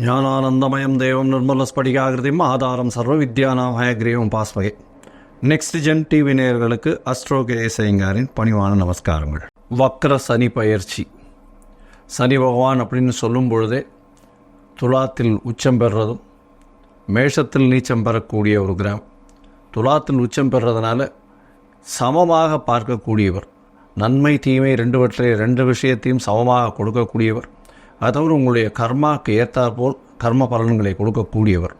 ஞானானந்தமயம் தேவம் நிர்மலஸ்படிகாகிருதியும் ஆதாரம் சர்வ வித்யானாம் ஹயக்ரீவம் பாஸ்மகே. நெக்ஸ்ட் ஜென் டிவி நேயர்களுக்கு அஸ்ட்ரோ கேஎஸ்ஐங்காரின் பணிவான நமஸ்காரங்கள். வக்ர சனி பயிற்சி. சனி பகவான் அப்படின்னு சொல்லும் பொழுதே துலாத்தில் உச்சம் பெறுறதும் மேஷத்தில் நீச்சம் பெறக்கூடிய ஒரு கிரகம். துலாத்தில் உச்சம் பெறுறதுனால சமமாக பார்க்கக்கூடியவர், நன்மை தீமை ரெண்டு விஷயத்தையும் சமமாக கொடுக்கக்கூடியவர். அதாவது உங்களுடைய கர்மாவுக்கு ஏற்றாற்போல் கர்ம பலன்களை கொடுக்கக்கூடியவர்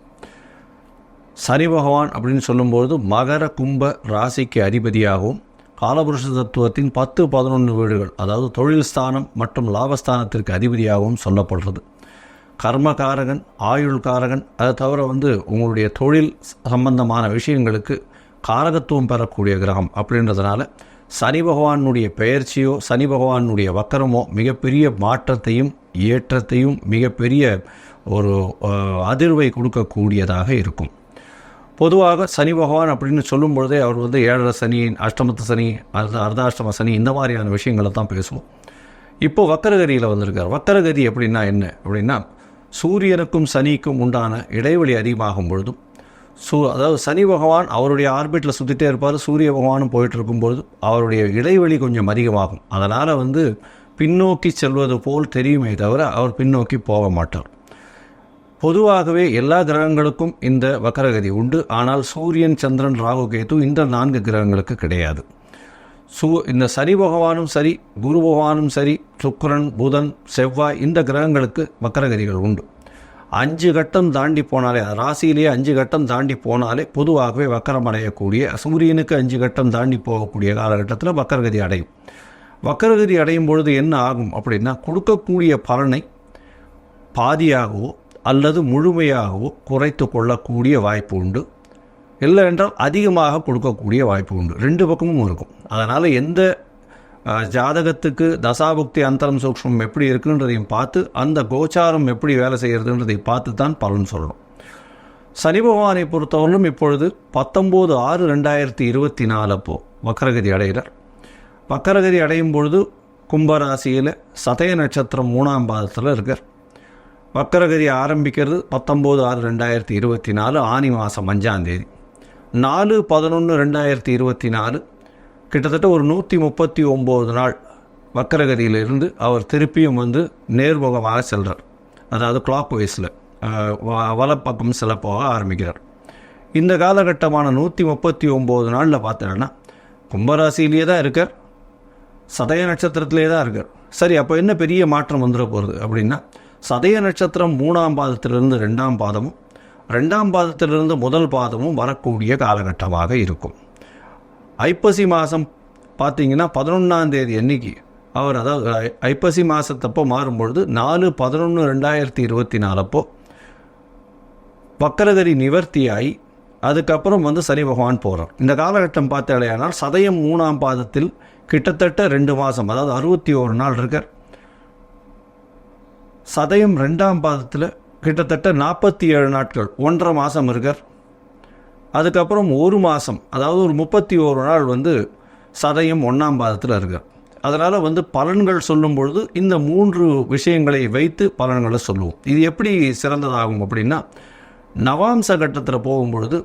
சனி பகவான் அப்படின்னு சொல்லும்போது மகர கும்ப ராசிக்கு அதிபதியாகவும் காலபுருஷ தத்துவத்தின் 10-11 வீடுகள், அதாவது தொழில் ஸ்தானம் மற்றும் லாபஸ்தானத்திற்கு அதிபதியாகவும் சொல்லப்படுறது. கர்மகாரகன், ஆயுள்காரகன், அதை தவிர உங்களுடைய தொழில் சம்பந்தமான விஷயங்களுக்கு காரகத்துவம் பெறக்கூடிய கிரகம். அப்படின்றதுனால சனி பகவானுடைய பெயர்ச்சியோ சனி பகவானுடைய வக்கரமோ மிகப்பெரிய மாற்றத்தையும் ஏற்றத்தையும் மிகப்பெரிய ஒரு அதிர்வை கொடுக்கக்கூடியதாக இருக்கும். பொதுவாக சனி பகவான் அப்படின்னு சொல்லும் பொழுதே அவர் 7 சனி, அஷ்டமத்து சனி, அர்த்தாஷ்டம சனி, இந்த மாதிரியான விஷயங்களை தான் பேசுவோம். இப்போது வக்கரகதியில் வந்திருக்கார். வக்கரகதி எப்படின்னா என்ன அப்படின்னா, சூரியனுக்கும் சனிக்கும் உண்டான இடைவெளி அதிகமாகும் பொழுதும் அதாவது சனி பகவான் அவருடைய ஆர்பிட்டில் சுற்றிட்டே இருப்பார், சூரிய பகவானும் போயிட்டு இருக்கும்பொழுது அவருடைய இடைவெளி கொஞ்சம் அதிகமாகும். அதனால் பின்னோக்கி செல்வது போல் தெரியுமே தவிர அவர் பின்னோக்கி போக மாட்டார். பொதுவாகவே எல்லா கிரகங்களுக்கும் இந்த வக்கரகதி உண்டு. ஆனால் சூரியன், சந்திரன், ராகு, கேது இந்த 4 கிரகங்களுக்கு கிடையாது. இந்த சனி பகவானும் சரி, குரு பகவானும் சரி, சுக்கிரன், புதன், செவ்வாய் இந்த கிரகங்களுக்கு வக்கரகதிகள் உண்டு. 5 கட்டம் தாண்டி போனாலே, ராசியிலேயே 5 கட்டம் தாண்டி போனாலே பொதுவாகவே வக்கரம் அடையக்கூடிய, சூரியனுக்கு 5 கட்டம் தாண்டி போகக்கூடிய காலகட்டத்தில் வக்கரகதி அடையும். வக்கரகதி அடையும் பொழுது என்ன ஆகும் அப்படின்னா, கொடுக்கக்கூடிய பலனை பாதியாகவோ அல்லது முழுமையாகவோ குறைத்து கொள்ளக்கூடிய வாய்ப்பு உண்டு. இல்லை என்றால் அதிகமாக கொடுக்கக்கூடிய வாய்ப்பு உண்டு. 2 பக்கமும் இருக்கும். அதனால் எந்த ஜாதகத்துக்கு தசாபுக்தி அந்தரம் சூக்ஷ்மம் எப்படி இருக்குன்றதையும் பார்த்து, அந்த கோச்சாரம் எப்படி வேலை செய்கிறதுன்றதை பார்த்து தான் பலன் சொல்லணும். சனி பகவானை பொறுத்தவரையிலும் இப்பொழுது 19/6/2024 அப்போ வக்கரகதி அடைகிறார். வக்கரகதி அடையும் பொழுது கும்பராசியில் சதய நட்சத்திரம் 3ஆம் பாதத்தில் இருக்கார். வக்கரகதி ஆரம்பிக்கிறது 19/6/2024 ஆனி மாதம் 5ஆம் தேதி. 4/11/2024 கிட்டத்தட்ட ஒரு 139 நாள் வக்கரகதியிலிருந்து அவர் திருப்பியும் நேர்முகமாக செல்கிறார். அதாவது கிளாக் வைஸில் வலப்பக்கம் செல்ல போக ஆரம்பிக்கிறார். இந்த காலகட்டமான 139 நாளில் பார்த்தோன்னா கும்பராசியிலேயே தான் இருக்கார், சதய நட்சத்திரத்திலே தான் இருக்கார். சரி, அப்போ என்ன பெரிய மாற்றம் வந்துட போகிறது அப்படின்னா, சதய நட்சத்திரம் 3ஆம் பாதத்திலிருந்து 2ஆம் பாதமும் 2ஆம் பாதத்திலிருந்து 1 பாதமும் வரக்கூடிய காலகட்டமாக இருக்கும். ஐப்பசி மாதம் பார்த்தீங்கன்னா 11ஆம் தேதி அன்னைக்கு அவர், அதாவது ஐப்பசி மாதத்தப்போ மாறும்பொழுது 4/11/2024 அப்போ வக்கரகதி நிவர்த்தியாகி அதுக்கப்புறம் சனி பகவான் போகிறார். இந்த காலகட்டம் பார்த்தாலேயானால் சதயம் 3ஆம் பாதத்தில் கிட்டத்தட்ட 2 மாதம், அதாவது 61 நாள் இருக்கார். சதயம் 2ஆம் பாதத்தில் கிட்டத்தட்ட 47 நாட்கள், 1.5 மாதம் இருக்கார். அதுக்கப்புறம் 1 மாதம், அதாவது ஒரு 31 நாள் சதயம் 1ஆம் பாதத்தில் இருக்கார். அதனால் பலன்கள் சொல்லும் பொழுது இந்த 3 விஷயங்களை வைத்து பலன்களை சொல்லுவோம். இது எப்படி சிறந்ததாகும் அப்படின்னா, நவாம்ச கட்டத்தில் போகும்பொழுது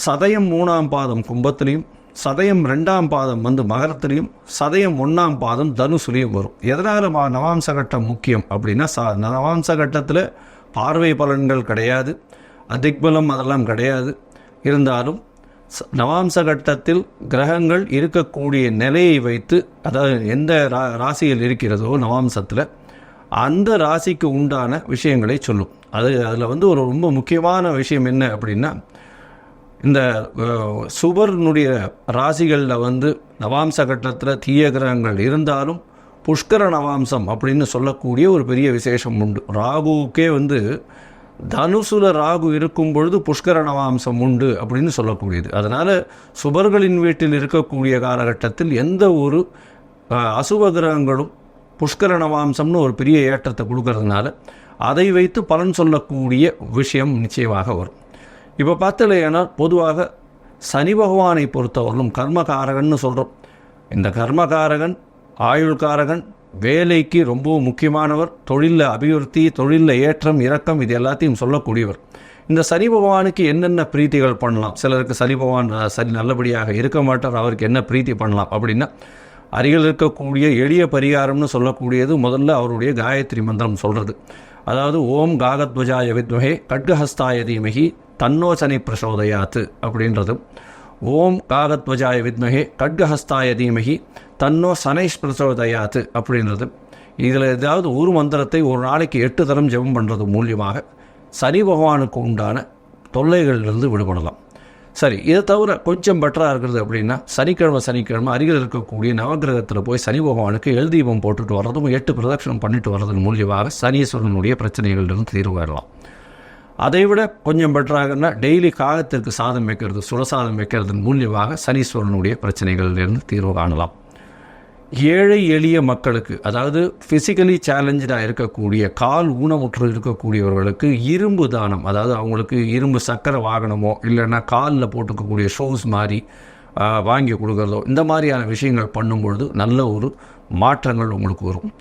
சதயம் 3ஆம் பாதம் கும்பத்திலையும், சதயம் 2ஆம் பாதம் மகரத்திலையும், சதயம் 1ஆம் பாதம் தனுசுலையும் வரும். எதனால் நவாம்ச கட்டம் முக்கியம் அப்படின்னா, நவாம்ச கட்டத்தில் பார்வை பலன்கள் கிடையாது, அதிக்பலம் அதெல்லாம் கிடையாது. இருந்தாலும் நவாம்ச கட்டத்தில் கிரகங்கள் இருக்கக்கூடிய நிலையை வைத்து, அதாவது எந்த ராசியில் இருக்கிறதோ நவாம்சத்தில் அந்த ராசிக்கு உண்டான விஷயங்களை சொல்லும். அதில் ஒரு ரொம்ப முக்கியமான விஷயம் என்ன அப்படின்னா, இந்த சுபர்னுடைய ராசிகளில் நவாம்ச கட்டத்தில் தீய கிரகங்கள் இருந்தாலும் புஷ்கர நவாம்சம் அப்படின்னு சொல்லக்கூடிய ஒரு பெரிய விசேஷம் உண்டு. ராகுவுக்கே தனுசுல ராகு இருக்கும் பொழுது புஷ்கர நவாம்சம் உண்டு அப்படின்னு சொல்லக்கூடியது. அதனால் சுபர்களின் வீட்டில் இருக்கக்கூடிய காலகட்டத்தில் எந்த ஒரு அசுப கிரகங்களும் புஷ்கர நவாம்சம்னு ஒரு பெரிய ஏற்றத்தை கொடுக்கறதுனால அதை வைத்து பலன் சொல்லக்கூடிய விஷயம் நிச்சயமாக வரும். இப்போ பார்த்தலையானால் பொதுவாக சனி பகவானை பொறுத்தவரையிலும் கர்மகாரகன்னு சொல்கிறோம். இந்த கர்மகாரகன், ஆயுள்காரகன், வேலைக்கு ரொம்பவும் முக்கியமானவர், தொழிலில் அபிவிருத்தி, தொழிலில் ஏற்றம் இறக்கம் இது எல்லாத்தையும் சொல்லக்கூடியவர். இந்த சனி பகவானுக்கு என்னென்ன பிரீத்திகள் பண்ணலாம்? சிலருக்கு சனி பகவான் சரி நல்லபடியாக இருக்க மாட்டார், அவருக்கு என்ன பிரீத்தி பண்ணலாம் அப்படின்னா, அருகில் இருக்கக்கூடிய எளிய பரிகாரம்னு சொல்லக்கூடியது முதல்ல அவருடைய காயத்ரி மந்திரம் சொல்கிறது. அதாவது ஓம் காகத்வஜாய வித்மஹே கட்கஹஸ்தாய தீமஹி தன்னோ சனி பிரசோதயாத்து அப்படின்றது. ஓம் காகத்வஜாய வித்மஹே கட்கஹஸ்தாய தீமஹி தன்னோ சனைஷ் பிரசோதயாத்து அப்படின்றது. இதில் ஏதாவது ஒரு மந்திரத்தை ஒரு நாளைக்கு 8 தரம் ஜெபம் பண்ணுறது மூலியமாக சனி பகவானுக்கு உண்டான தொல்லைகளிலிருந்து விடுபடலாம். சரி, இதை தவிர கொஞ்சம் பெட்டராக இருக்கிறது அப்படின்னா சனிக்கிழமை அருகில் இருக்கக்கூடிய நவகிரகத்தில் போய் சனி பகவானுக்கு எல் தீபம் போட்டுட்டு வர்றதும் 8 பிரதட்சணம் பண்ணிட்டு வர்றதன் மூலியமாக சனீஸ்வரனுடைய பிரச்சனைகளிலிருந்து தீர்வு வரலாம். அதை விட கொஞ்சம் பெட்டராகனா டெய்லி காகத்திற்கு சாதம் வைக்கிறது, சுடசாதம் வைக்கிறதன் மூலியமாக சனீஸ்வரனுடைய பிரச்சனைகளிலிருந்து தீர்வு காணலாம். ஏழை எளிய மக்களுக்கு, அதாவது ஃபிசிக்கலி சேலஞ்சாக இருக்கக்கூடிய கால் ஊனமுற்று இருக்கக்கூடியவர்களுக்கு இரும்பு தானம், அதாவது அவங்களுக்கு இரும்பு சக்கரை வாகனமோ இல்லைன்னா காலில் போட்டுக்கக்கூடிய ஷோஸ் மாதிரி வாங்கி கொடுக்குறதோ இந்த மாதிரியான விஷயங்கள் பண்ணும்பொழுது நல்ல ஒரு மாற்றங்கள் உங்களுக்கு வரும்.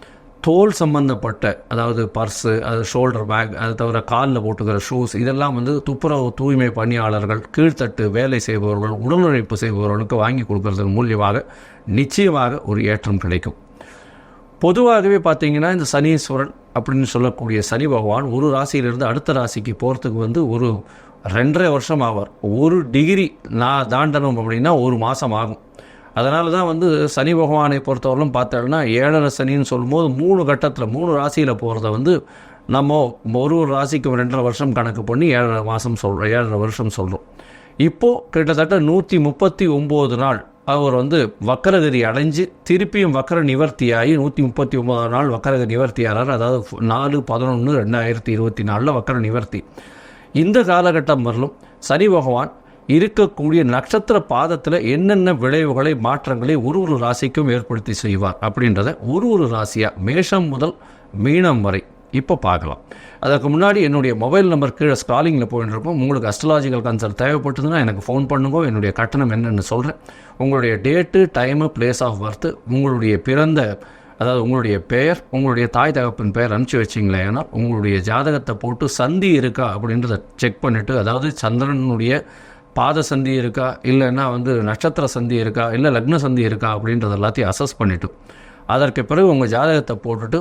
தோல் சம்பந்தப்பட்ட, அதாவது பர்ஸு, அது ஷோல்டர் பேக், அது தவிர காலில் போட்டுக்கிற ஷூஸ், இதெல்லாம் துப்புரவு தூய்மை பணியாளர்கள், கீழ்த்தட்டு வேலை செய்பவர்கள், உடல் உழைப்பு செய்பவர்களுக்கு வாங்கி கொடுக்கறதன் மூலியமாக நிச்சயமாக ஒரு ஏற்றம் கிடைக்கும். பொதுவாகவே பார்த்தீங்கன்னா இந்த சனீஸ்வரன் அப்படின்னு சொல்லக்கூடிய சனி பகவான் ஒரு ராசியிலிருந்து அடுத்த ராசிக்கு போகிறதுக்கு ஒரு 2.5 வருஷம் ஆவார். 1 டிகிரி நான் தாண்டணும் அப்படின்னா 1 மாதம் ஆகும். அதனால தான் சனி பகவானை பொறுத்தவரையிலும் பார்த்தோம்னா 7.5 சனின்னு சொல்லும்போது 3 கட்டத்தில் 3 ராசியில் போகிறத நம்ம ஒரு ராசிக்கு 2.5 வருஷம் கணக்கு பண்ணி 7.5 மாதம் சொல்கிறோம், 7.5 வருஷம் சொல்கிறோம். இப்போது கிட்டத்தட்ட 139 நாள் அவர் வக்கரகதி அடைஞ்சு திருப்பியும் வக்கர நிவர்த்தியாகி 139 நாள் வக்கரகதி நிவர்த்தியாகிறார். அதாவது 4/11/2024 வக்கர நிவர்த்தி. இந்த காலகட்டம் வரலும் சனி பகவான் இருக்கக்கூடிய நட்சத்திர பாதத்தில் என்னென்ன விளைவுகளை மாற்றங்களை ஒரு ராசிக்கும் ஏற்படுத்தி செய்வார் அப்படின்றத ஒரு ராசியாக மேஷம் முதல் மீனம் வரை இப்போ பார்க்கலாம். அதற்கு முன்னாடி என்னுடைய மொபைல் நம்பர் கீழே ஸ்க்ராலிங்கில் போயிட்டுருப்போம். உங்களுக்கு அஸ்ட்ராலாஜிக்கல் கன்சல்ட் தேவைப்பட்டதுன்னா எனக்கு ஃபோன் பண்ணுங்க. என்னுடைய கட்டணம் என்னென்னு சொல்கிறேன். உங்களுடைய date, time, place of birth, உங்களுடைய பிறந்த, அதாவது உங்களுடைய பெயர், உங்களுடைய தாய் தகப்பின் பெயர் அனுப்பிச்சி வச்சிங்களே, ஏன்னா உங்களுடைய ஜாதகத்தை போட்டு சந்தி இருக்கா அப்படின்றத செக் பண்ணிவிட்டு, அதாவது சந்திரனுடைய பாத சந்தி இருக்கா, இல்லைன்னா நட்சத்திர சந்தி இருக்கா, இல்லை லக்ன சந்தி இருக்கா அப்படின்றது எல்லாத்தையும் அசஸ் பண்ணிவிட்டு அதற்கு பிறகு உங்கள் ஜாதகத்தை போட்டுட்டு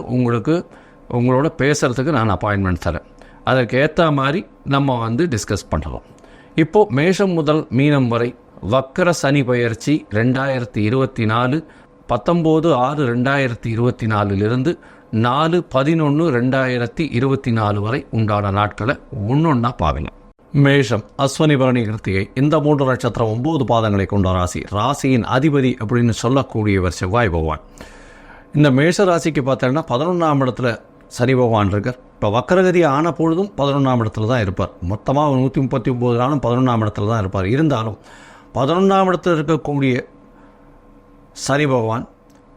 உங்களோட பேசுகிறதுக்கு நான் அப்பாயின்மெண்ட் தரேன். அதற்கு ஏற்ற மாதிரி நம்ம டிஸ்கஸ் பண்ணலாம். இப்போது மேஷம் முதல் மீனம் வரை வக்கர சனி பயிற்சி 2024 19/6/2024 4/11/2024 வரை உண்டான நாட்களை ஒன்றொன்னா பார்க்கலாம். மேஷம், அஸ்வனி, பரணி, கிருத்திகை இந்த 3 நட்சத்திரம் 9 பாதங்களை கொண்ட ராசி. ராசியின் அதிபதி அப்படின்னு சொல்லக்கூடியவர் செவ்வாய் பகவான். இந்த மேஷ ராசிக்கு பார்த்தோம்னா 11ஆம் இடத்துல சனி பகவான் இருக்கார். இப்போ வக்கரகதி ஆன பொழுதும் 11ஆம் இடத்துல தான் இருப்பார். மொத்தமாக 139 நாளும் 11ஆம் இடத்துல தான் இருப்பார். இருந்தாலும் 11ஆம் இடத்துல இருக்கக்கூடிய சனி பகவான்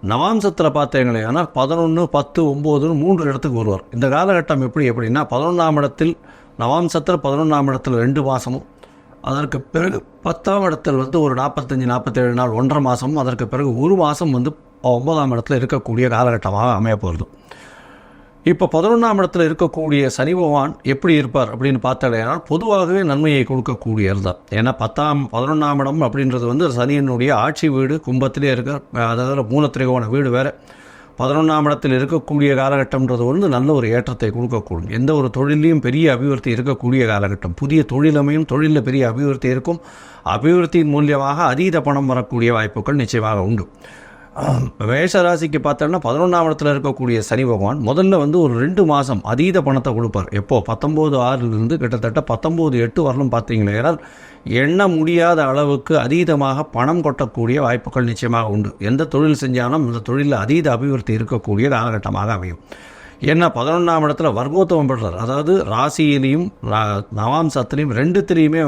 நவாம்சத்தில் பார்த்தீங்களே, ஆனால் 11, 10, 9 3 இடத்துக்கு வருவார். இந்த காலகட்டம் எப்படின்னா 11ஆம் இடத்தில் நவாம்சத்தில் 11ஆம் இடத்துல 2 மாதமும், அதற்கு பிறகு 10ஆம் இடத்தில் ஒரு 45-47 நாள் 1.5 மாதமும், அதற்கு பிறகு 1 மாதம் 9ஆம் இடத்துல இருக்கக்கூடிய காலகட்டமாக அமைய போகிறது. இப்போ 11ஆம் இடத்துல இருக்கக்கூடிய சனி பகவான் எப்படி இருப்பார் அப்படின்னு பார்த்தாலேனால் பொதுவாகவே நன்மையை கொடுக்கக்கூடியது தான். ஏன்னா 11ஆம் இடம் அப்படின்றது சனியனுடைய ஆட்சி வீடு, கும்பத்திலே இருக்க, அதாவது மூலத்திரிகோண வீடு வேறு. 11ஆம் இடத்தில் இருக்கக்கூடிய காலகட்டம்ன்றது நல்ல ஒரு ஏற்றத்தை கொடுக்கக்கூடும். எந்த ஒரு தொழிலையும் பெரிய அபிவிருத்தி இருக்கக்கூடிய காலகட்டம். புதிய தொழிலமையும், தொழிலில் பெரிய அபிவிருத்தி இருக்கும். அபிவிருத்தியின் மூலியமாக அதீத பணம் வரக்கூடிய வாய்ப்புகள் நிச்சயமாக உண்டு. மேஷராசிக்கு பார்த்தோம்னா 11ஆம் இடத்துல இருக்கக்கூடிய சனி பகவான் முதல்ல ஒரு 2 மாதம் அதீத பணத்தை கொடுப்பார். எப்போ 19/6 கிட்டத்தட்ட 19/8 வரலும் பார்த்தீங்களே, ஏன்னா எண்ண முடியாத அளவுக்கு அதீதமாக பணம் கொட்டக்கூடிய வாய்ப்புகள் நிச்சயமாக உண்டு. எந்த தொழில் செஞ்சாலும் இந்த தொழிலில் அதீத அபிவிருத்தி இருக்கக்கூடிய காலகட்டமாக அமையும். ஏன்னா 11ஆம் இடத்துல வர்க்கோத்தமம் பெற்றார். அதாவது ராசியிலையும் நவாம்சத்திலையும் 2த்திலையுமே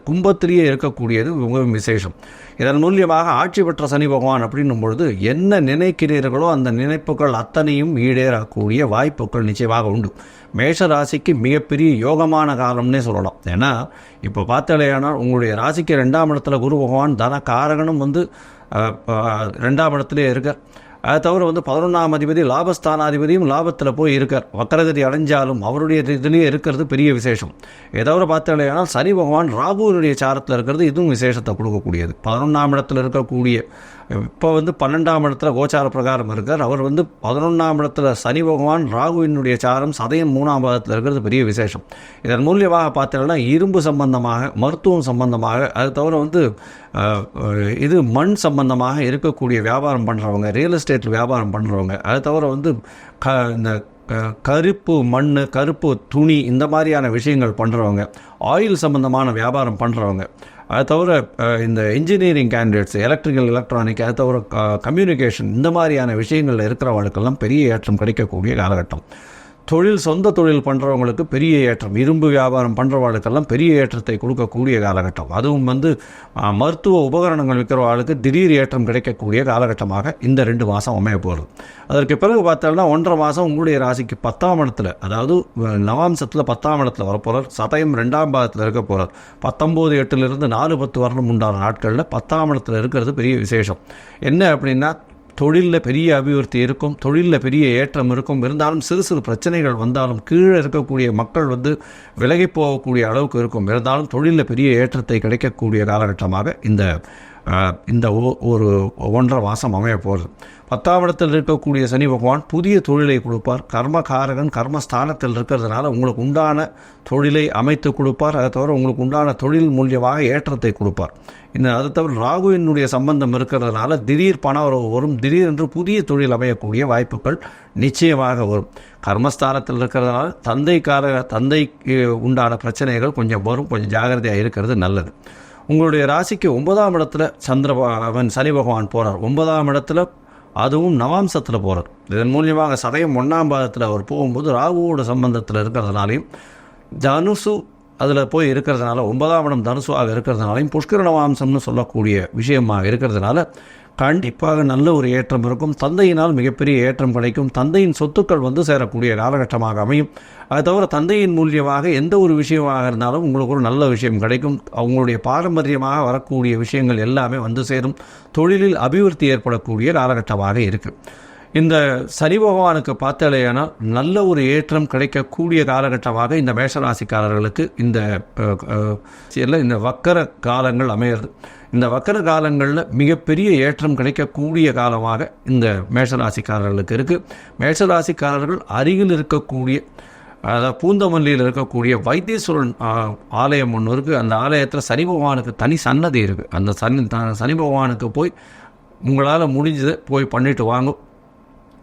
கும்பத்திலேயே இருக்கக்கூடியது மிகவும் விசேஷம். இதன் மூலியமாக ஆட்சி பெற்ற சனி பகவான் அப்படின்னும் பொழுது என்ன நினைக்கிறீர்களோ அந்த நினைப்புகள் அத்தனையும் ஈடேறக்கூடிய வாய்ப்புகள் நிச்சயமாக உண்டு. மேஷ ராசிக்கு மிகப்பெரிய யோகமான காலம்னே சொல்லலாம். ஏன்னா இப்போ பார்த்தாலேயானால் உங்களுடைய ராசிக்கு 2ஆம் இடத்துல குரு பகவான் தன காரகனும் 2ஆம் இடத்துலேயே இருக்கார். அதை தவிர வந்து 11ஆம் அதிபதி லாபஸ்தானாதிபதியும் லாபத்தில் போய் இருக்கார். வக்கரகதி அடைஞ்சாலும் அவருடைய இதுலேயே இருக்கிறது பெரிய விசேஷம். இதை தவிர பார்த்தாலேயானால் சனி பகவான் ராகுவினுடைய சாரத்தில் இருக்கிறது இதுவும் விசேஷத்தை கொடுக்கக்கூடியது. 11ஆம் இடத்துல இருக்கக்கூடிய இப்போ வந்து 12ஆம் இடத்துல கோச்சார பிரகாரம் இருக்கார். அவர் வந்து 11ஆம் இடத்துல சனி பகவான் ராகுவினுடைய சாரம் சதயம் 3ஆம் பாதத்தில் இருக்கிறது பெரிய விசேஷம். இதன் மூலியமாக பார்த்தீங்கன்னா இரும்பு சம்பந்தமாக, மருத்துவம் சம்பந்தமாக, அது தவிர வந்து இது மண் சம்பந்தமாக இருக்கக்கூடிய வியாபாரம் பண்ணுறவங்க, ரியல் எஸ்டேட் வியாபாரம் பண்ணுறவங்க, அது தவிர வந்து இந்த கருப்பு மண், கருப்பு துணி, இந்த மாதிரியான விஷயங்கள் பண்ணுறவங்க, ஆயில் சம்பந்தமான வியாபாரம் பண்ணுறவங்க, அது தவிர இந்த இன்ஜினியரிங் கேண்டிடேட்ஸ், எலக்ட்ரிக்கல், எலக்ட்ரானிக், அது தவிர கம்யூனிகேஷன், இந்த மாதிரியான விஷயங்களில் இருக்கிறவங்களுக்கெல்லாம் பெரிய ஏற்றம் கிடைக்கக்கூடிய காலகட்டம். தொழில், சொந்த தொழில் பண்ணுறவங்களுக்கு பெரிய ஏற்றம், இரும்பு வியாபாரம் பண்ணுறவங்களுக்கெல்லாம் பெரிய ஏற்றத்தை கொடுக்கக்கூடிய காலகட்டம். அதுவும் வந்து மருத்துவ உபகரணங்கள் விற்கிறவர்களுக்கு திடீர் ஏற்றம் கிடைக்கக்கூடிய காலகட்டமாக இந்த 2 மாதம் அமைய போகிறது. அதற்கு பிறகு பார்த்தோம்னா 1.5 மாதம் உங்களுடைய ராசிக்கு 10ஆம் இடத்துல, அதாவது நவாம்சத்தில் 10ஆம் இடத்துல வரப்போகிறார். சதயம் 2ஆம் பாதத்தில் இருக்க போகிறார். 19/8 4-10 வருடம் உண்டான நாட்களில் 10ஆம் இடத்துல இருக்கிறது பெரிய விசேஷம். என்ன அப்படின்னா, தொழிலில் பெரிய அபிவிருத்தி இருக்கும், தொழிலில் பெரிய ஏற்றம் இருக்கும். இருந்தாலும் சிறு சிறு பிரச்சனைகள் வந்தாலும், கீழே இருக்கக்கூடிய மக்கள் வந்து விலகி போகக்கூடிய அளவுக்கு இருக்கும். இருந்தாலும் தொழிலில் பெரிய ஏற்றத்தை கிடைக்கக்கூடிய காலகட்டமாக இந்த ஒரு 1.5 மாதம் அமைய போகிறது. 10ஆம் இடத்தில் இருக்கக்கூடிய சனி பகவான் புதிய தொழிலை கொடுப்பார். கர்மகாரகன் கர்மஸ்தானத்தில் இருக்கிறதுனால உங்களுக்கு உண்டான தொழிலை அமைத்து கொடுப்பார். அதை தவிர உங்களுக்கு உண்டான தொழில் மூலியமாக ஏற்றத்தை கொடுப்பார். அதை தவிர ராகுவினுடைய சம்பந்தம் இருக்கிறதுனால திடீர் பண வரவு வரும். திடீரென்று புதிய தொழில் அமையக்கூடிய வாய்ப்புகள் நிச்சயமாக வரும். கர்மஸ்தானத்தில் இருக்கிறதுனால தந்தைக்கு உண்டான பிரச்சனைகள் கொஞ்சம் வரும். கொஞ்சம் ஜாகிரதையாக இருக்கிறது நல்லது. உங்களுடைய ராசிக்கு 9ஆம் இடத்துல சனி பகவான் போகிறார். 9ஆம் இடத்துல, அதுவும் நவாம்சத்தில் போகிறார். இதன் மூலியமாக சதயம் 1ஆம் பாதத்தில் அவர் போகும்போது ராகுவோட சம்பந்தத்தில் இருக்கிறதுனாலையும், தனுசு அதில் போய் இருக்கிறதுனால, 9ஆம் இடம் தனுசுவாக இருக்கிறதுனாலையும், புஷ்கர நவாம்சம்னு சொல்லக்கூடிய விஷயமாக இருக்கிறதுனால கண்டிப்பாக நல்ல ஒரு ஏற்றம் இருக்கும். தந்தையினால் மிகப்பெரிய ஏற்றம் கிடைக்கும். தந்தையின் சொத்துக்கள் வந்து சேரக்கூடிய காலகட்டமாக அமையும். அது தவிர தந்தையின் மூலியமாக எந்த ஒரு விஷயமாக இருந்தாலும் உங்களுக்கு ஒரு நல்ல விஷயம் கிடைக்கும். அவங்களுடைய பாரம்பரியமாக வரக்கூடிய விஷயங்கள் எல்லாமே வந்து சேரும். தொழிலில் அபிவிருத்தி ஏற்படக்கூடிய காலகட்டமாக இருக்குது. இந்த சனி பகவானுக்கு பார்த்தாலேயானால் நல்ல ஒரு ஏற்றம் கிடைக்கக்கூடிய காலகட்டமாக இந்த மேஷராசிக்காரர்களுக்கு இந்த வக்கர காலங்கள் அமையிறது. இந்த வக்கர காலங்களில் மிகப்பெரிய ஏற்றம் கிடைக்கக்கூடிய காலமாக இந்த மேஷராசிக்காரர்களுக்கு இருக்குது. மேஷராசிக்காரர்கள் அருகில் இருக்கக்கூடிய, அதாவது பூந்தமல்லியில் இருக்கக்கூடிய வைத்தீஸ்வரன் ஆலயம் ஒன்று இருக்குது. அந்த ஆலயத்தில் சனி பகவானுக்கு தனி சன்னதி இருக்குது. அந்த சனி பகவானுக்கு போய் உங்களால் முடிஞ்சதை போய் பண்ணிட்டு வாங்கும்.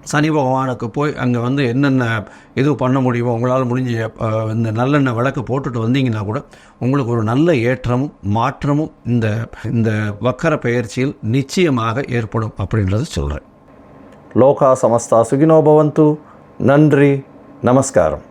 சனி பகவானுக்கு போய் அங்கே வந்து என்னென்ன இது பண்ண முடியுமோ உங்களால் முடிஞ்ச இந்த நல்லெண்ணெய் விளக்கு போட்டுட்டு வந்தீங்கன்னா கூட உங்களுக்கு ஒரு நல்ல ஏற்றமும் மாற்றமும் இந்த வக்கர பெயர்ச்சியில் நிச்சயமாக ஏற்படும் அப்படின்றது சொல்கிறேன். லோகா சமஸ்தா சுகினோ பவந்து. நன்றி, நமஸ்காரம்.